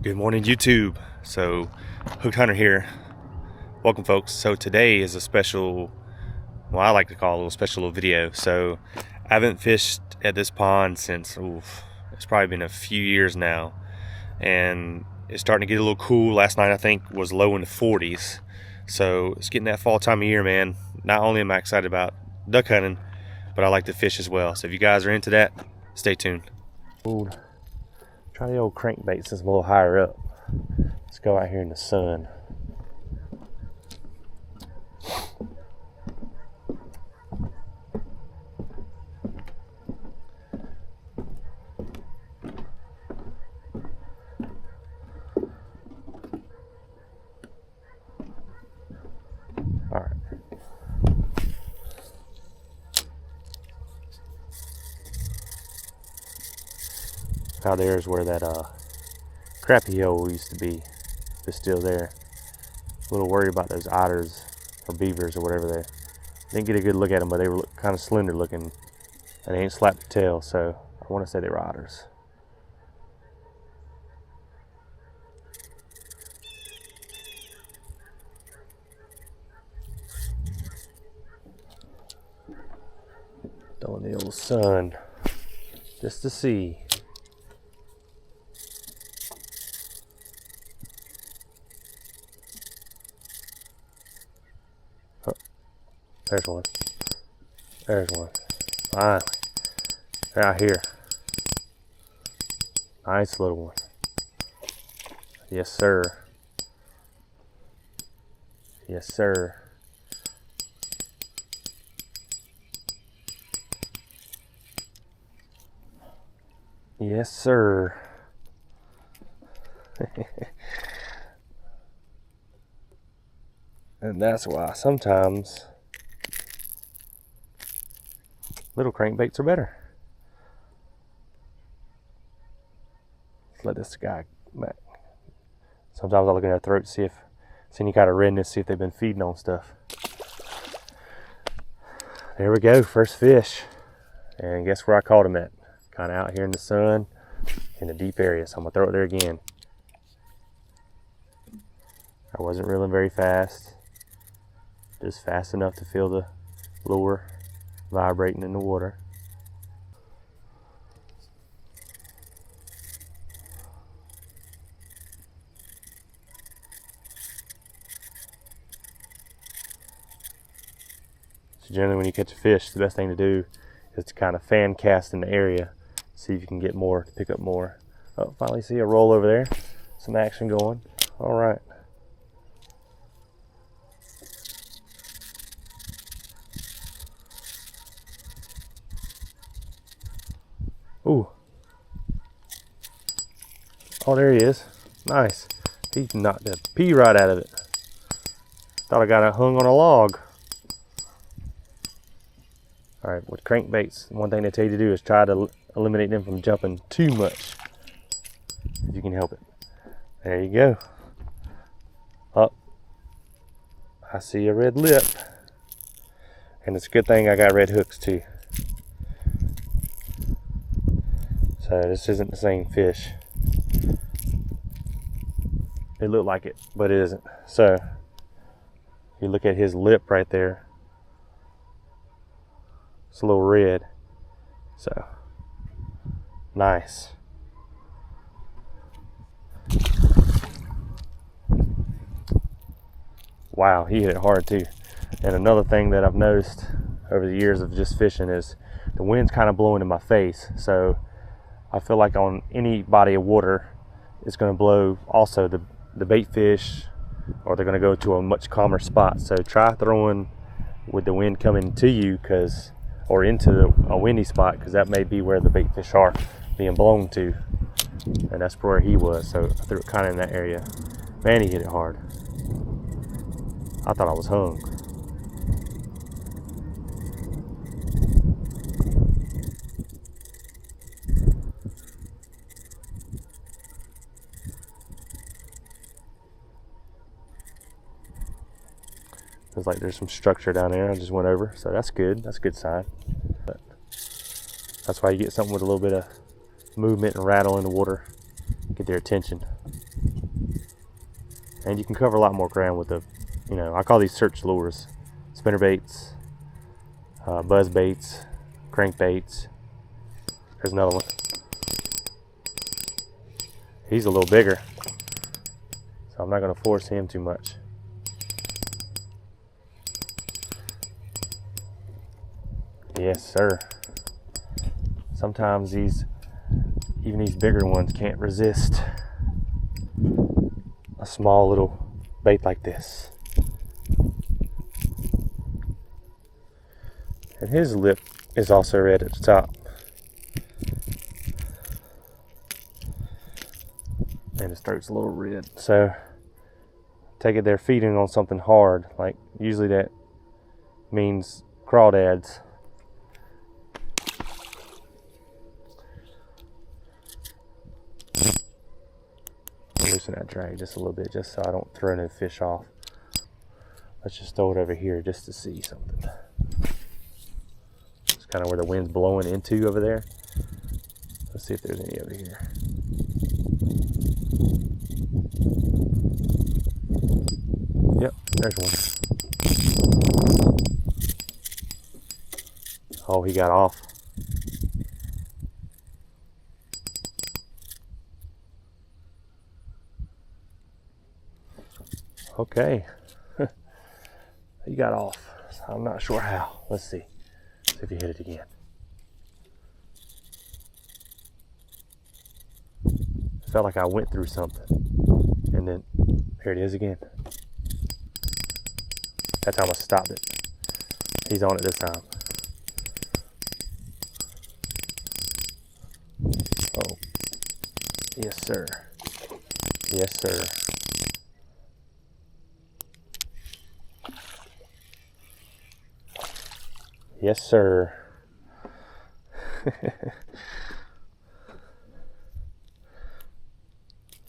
Good morning, YouTube. So, Hooked Hunter here. Welcome, folks. So today is a special, well, I like to call it a little special little video. So I haven't fished at this pond since, it's probably been a few years now. And it's starting to get a little cool. Last night, I think, was low in the 40s. So it's getting that fall time of year, man. Not only am I excited about duck hunting, but I like to fish as well. So if you guys are into that, stay tuned. Try the old crankbait since I'm a little higher up. Let's go out here in the sun. All right. Out there's where that crappie hole used to be. It's still there. A little worried about those otters or beavers or whatever they. Didn't get a good look at them, but they were kind of slender looking, and they ain't slapped the tail, so I want to say they were otters. Throwing the old sun just to see. Oh, there's one. There's one. Finally. They're out here. Nice little one. Yes, sir. Yes, sir. Yes, sir. And that's why sometimes little crankbaits are better. Let's let this guy back. Sometimes I look in their throat to see any kind of redness, see if they've been feeding on stuff. There we go, first fish. And guess where I caught him at? Kind of out here in the sun, in a deep area. So I'm gonna throw it there again. I wasn't reeling very fast. Just fast enough to feel the lure vibrating in the water. So generally when you catch a fish, the best thing to do is to kind of fan cast in the area, see if you can get more, to pick up more. Oh, finally see a roll over there. Some action going. All right. Ooh. Oh, there he is. Nice. He knocked the pea right out of it. Thought I got it hung on a log. All right, with crankbaits, one thing they tell you to do is try to eliminate them from jumping too much, if you can help it. There you go. Up. I see a red lip. And it's a good thing I got red hooks too. So this isn't the same fish. It looked like it, but it isn't. So you look at his lip right there. It's a little red. So nice. Wow, he hit it hard too. And another thing that I've noticed over the years of just fishing is the wind's kind of blowing in my face. So I feel like on any body of water, it's going to blow also the bait fish, or they're going to go to a much calmer spot. So try throwing with the wind coming to you, or into a windy spot, because that may be where the bait fish are being blown to. And that's where he was. So I threw it kind of in that area. Man, he hit it hard. I thought I was hung. Looks like there's some structure down there I just went over, so that's good. That's a good sign. But that's why you get something with a little bit of movement and rattle in the water, get their attention. And you can cover a lot more ground with the, you know, I call these search lures. Spinner baits, buzz baits, crankbaits. There's another one. He's a little bigger, so I'm not going to force him too much. Yes, sir. Sometimes even these bigger ones can't resist a small little bait like this. And his lip is also red at the top. And his throat's a little red. So take it they're feeding on something hard. Like usually that means crawdads. Loosen that drag just a little bit, just so I don't throw no fish off. Let's just throw it over here just to see something. It's kind of where the wind's blowing into over there. Let's see if there's any over here. Yep, there's one. Oh, he got off. Okay, he got off. So I'm not sure how. Let's see. See if he hit it again. Felt like I went through something, and then here it is again. That time I stopped it. He's on it this time. Oh, yes sir. Yes sir. Yes, sir.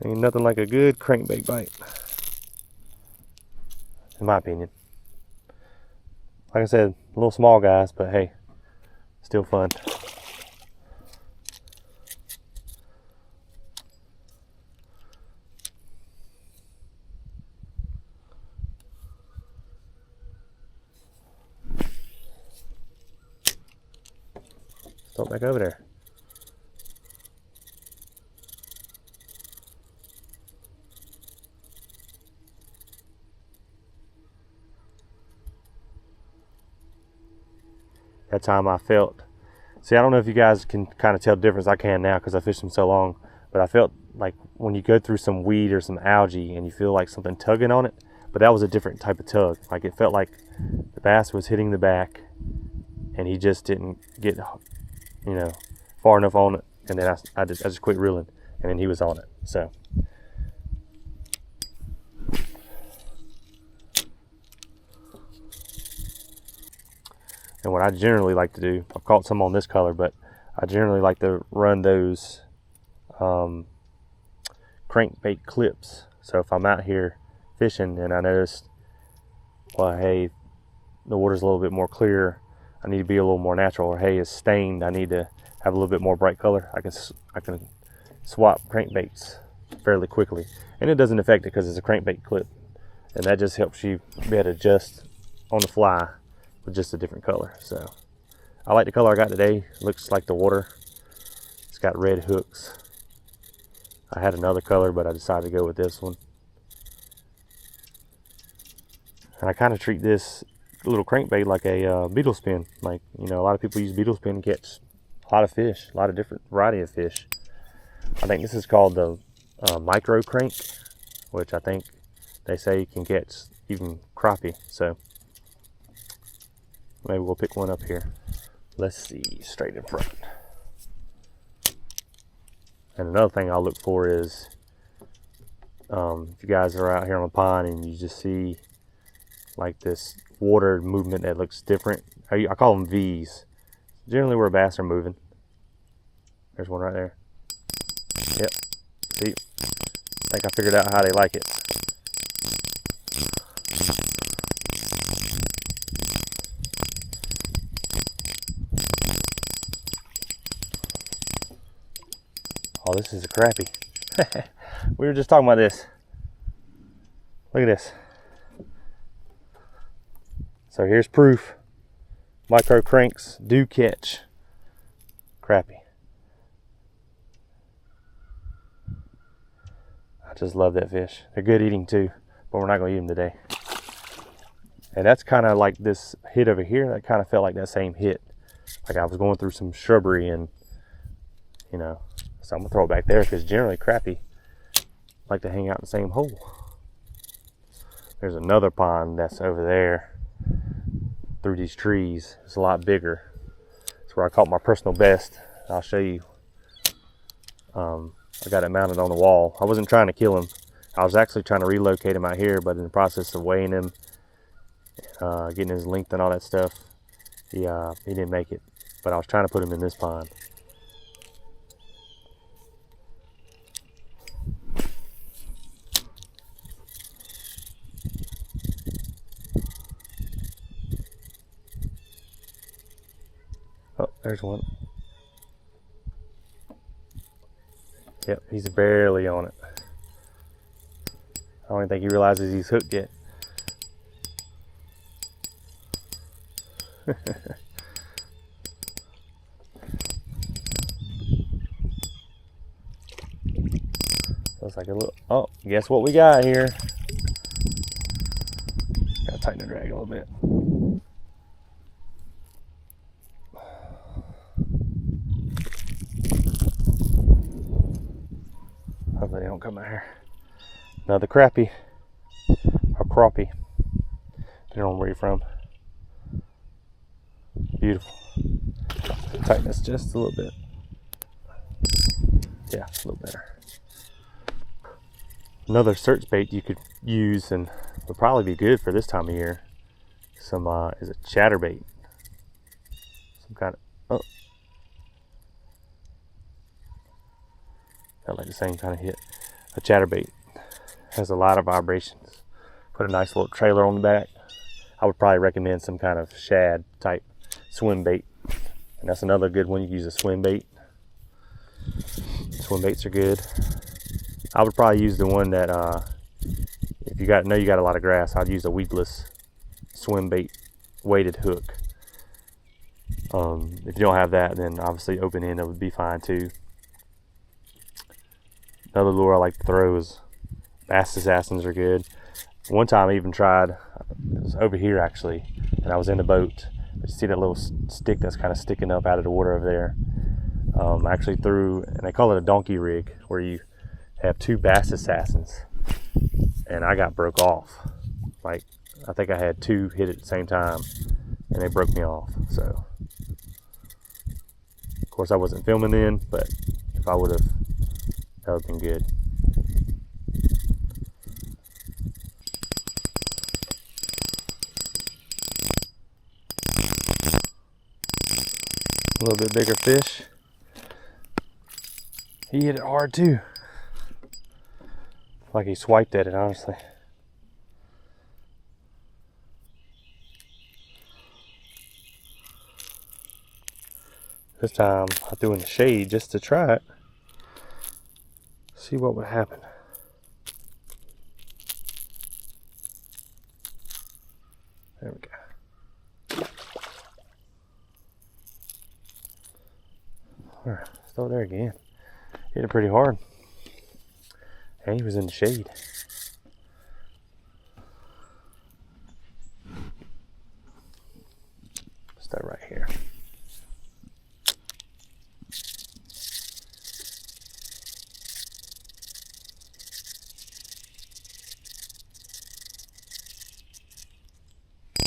Ain't nothing like a good crankbait bite, in my opinion. Like I said, a little small guys, but hey, still fun. Throw it back over there. That time I felt, see, I don't know if you guys can kind of tell the difference. I can now because I fished them so long, but I felt like when you go through some weed or some algae and you feel like something tugging on it, but that was a different type of tug. Like it felt like the bass was hitting the back and he just didn't get, you know, far enough on it, and then I just quit reeling, and then he was on it. So and what I generally like to do, I've caught some on this color, but I generally like to run those crankbait clips. So if I'm out here fishing and I notice, well, hey, the water's a little bit more clear, I need to be a little more natural, or hey, it's stained, I need to have a little bit more bright color, I can swap crankbaits fairly quickly, and it doesn't affect it because it's a crankbait clip, and that just helps you be able to adjust on the fly with just a different color. So I like the color I got today. It looks like the water. It's got red hooks. I had another color, but I decided to go with this one. And I kind of treat this little crankbait like a beetle spin. Like, you know, a lot of people use beetle spin to catch a lot of fish, a lot of different variety of fish. I think this is called the micro crank, which I think they say can catch even crappie. So maybe we'll pick one up here. Let's see, straight in front. And another thing I'll look for is if you guys are out here on the pond and you just see like this water movement that looks different. I call them V's. Generally where bass are moving. There's one right there. Yep. See? I think I figured out how they like it. Oh, this is a crappie. We were just talking about this. Look at this. So here's proof. Micro cranks do catch crappie. I just love that fish. They're good eating too, but we're not going to eat them today. And that's kind of like this hit over here. That kind of felt like that same hit. Like I was going through some shrubbery and, you know, so I'm going to throw it back there because generally crappie like to hang out in the same hole. There's another pond that's over there through these trees. It's a lot bigger. It's where I caught my personal best. I'll show you. I got it mounted on the wall. I wasn't trying to kill him. I was actually trying to relocate him out here, but in the process of weighing him, getting his length and all that stuff, he didn't make it. But I was trying to put him in this pond. Oh, there's one. Yep, he's barely on it. I don't even think he realizes he's hooked yet. Looks like a little, oh, guess what we got here? Gotta tighten the drag a little bit. Hopefully they don't come out here. Another crappie, or crappie, depending on where you're from. Beautiful. Tighten this just a little bit. Yeah, a little better. Another search bait you could use and would probably be good for this time of year. Some is a chatterbait. Some kind of, oh, felt like the same kind of hit. A chatterbait has a lot of vibrations. Put a nice little trailer on the back. I would probably recommend some kind of shad type swim bait, and that's another good one. You can use a swim bait. Swim baits are good. I would probably use the one that if you know you got a lot of grass, I'd use a weedless swim bait weighted hook. If you don't have that, then obviously open end would be fine too. Another lure I like to throw is bass assassins are good. One time I even tried, it was over here actually, and I was in the boat. You see that little stick that's kind of sticking up out of the water over there? I actually threw, and they call it a donkey rig, where you have two bass assassins, and I got broke off. Like, I think I had two hit at the same time, and they broke me off. So, of course, I wasn't filming then, but if I would have, that would have been good. A little bit bigger fish. He hit it hard too. Like he swiped at it, honestly. This time I threw in the shade just to try it. See what would happen. There we go. Alright, throw it there again. Hit it pretty hard. And he was in the shade. Stay right here.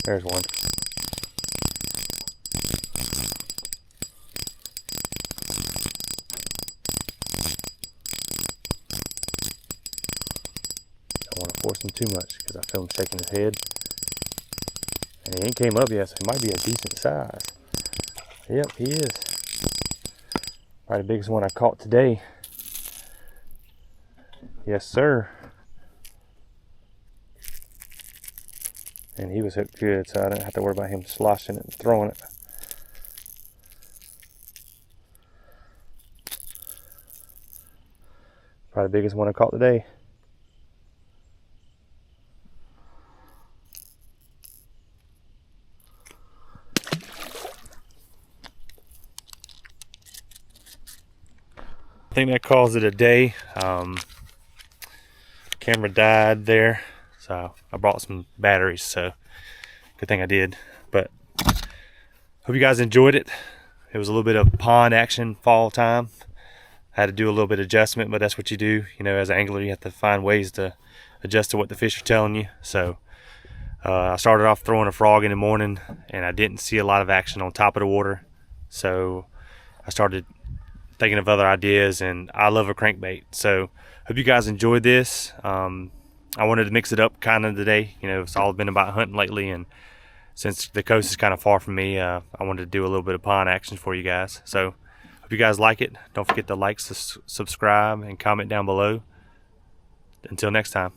There's one. Don't want to force him too much because I feel him shaking his head. And he ain't came up yet, so he might be a decent size. Yep, he is. Probably the biggest one I caught today. Yes, sir. And he was hooked good, so I didn't have to worry about him sloshing it and throwing it. Probably the biggest one I caught today. think that calls it a day. Camera died there, so I brought some batteries, so good thing I did. But hope you guys enjoyed it. It was a little bit of pond action, fall time. Had to do a little bit of adjustment, but that's what you do. You know, as an angler, you have to find ways to adjust to what the fish are telling you. So I started off throwing a frog in the morning, and I didn't see a lot of action on top of the water. So I started thinking of other ideas, and I love a crankbait. So hope you guys enjoyed this. I wanted to mix it up kind of today. You know, it's all been about hunting lately, and since the coast is kind of far from me, I wanted to do a little bit of pond action for you guys. So hope you guys like it. Don't forget to like, subscribe, and comment down below. Until next time.